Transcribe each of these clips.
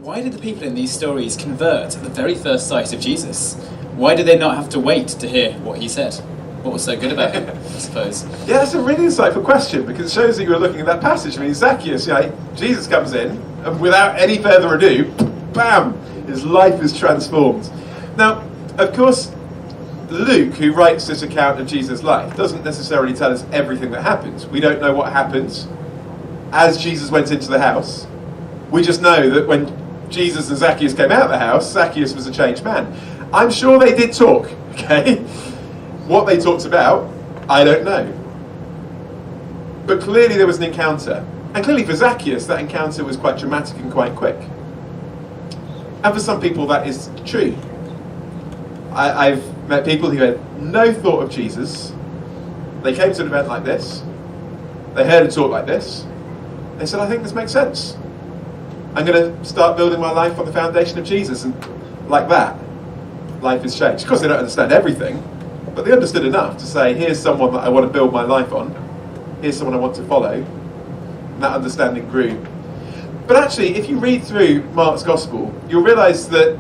Why did the people in these stories convert at the very first sight of Jesus? Why did they not have to wait to hear what he said? What was so good about him, I suppose? Yeah, that's a really insightful question, because it shows that you were looking at that passage. I mean, Zacchaeus, Jesus comes in, and without any further ado, bam, his life is transformed. Now, of course, Luke, who writes this account of Jesus' life, doesn't necessarily tell us everything that happens. We don't know what happens as Jesus went into the house. We just know that when Jesus and Zacchaeus came out of the house, Zacchaeus was a changed man. I'm sure they did talk, okay? What they talked about, I don't know. But clearly there was an encounter. And clearly for Zacchaeus, that encounter was quite dramatic and quite quick. And for some people that is true. I've met people who had no thought of Jesus. They came to an event like this. They heard a talk like this. They said, I think this makes sense. I'm going to start building my life on the foundation of Jesus. And like that, life is changed. Of course, they don't understand everything, but they understood enough to say, here's someone that I want to build my life on. Here's someone I want to follow. And that understanding grew. But actually, if you read through Mark's Gospel, you'll realise that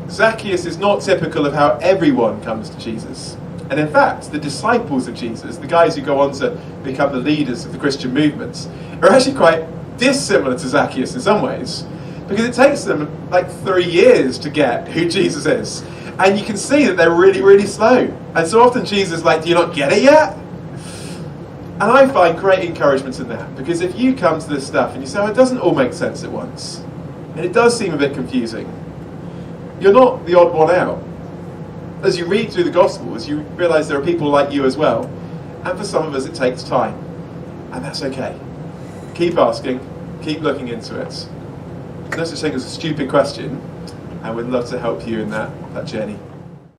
Zacchaeus is not typical of how everyone comes to Jesus. And in fact, the disciples of Jesus, the guys who go on to become the leaders of the Christian movements, are actually quite dissimilar to Zacchaeus in some ways, because it takes them like 3 years to get who Jesus is. And you can see that they're really, really slow. And so often Jesus is like, do you not get it yet? And I find great encouragement in that, because if you come to this stuff and you say, oh, it doesn't all make sense at once, and it does seem a bit confusing, you're not the odd one out. As you read through the Gospels, you realise there are people like you as well. And for some of us, it takes time. And that's okay. Keep asking, keep looking into it. There's no such thing as a stupid question, and we'd love to help you in that journey.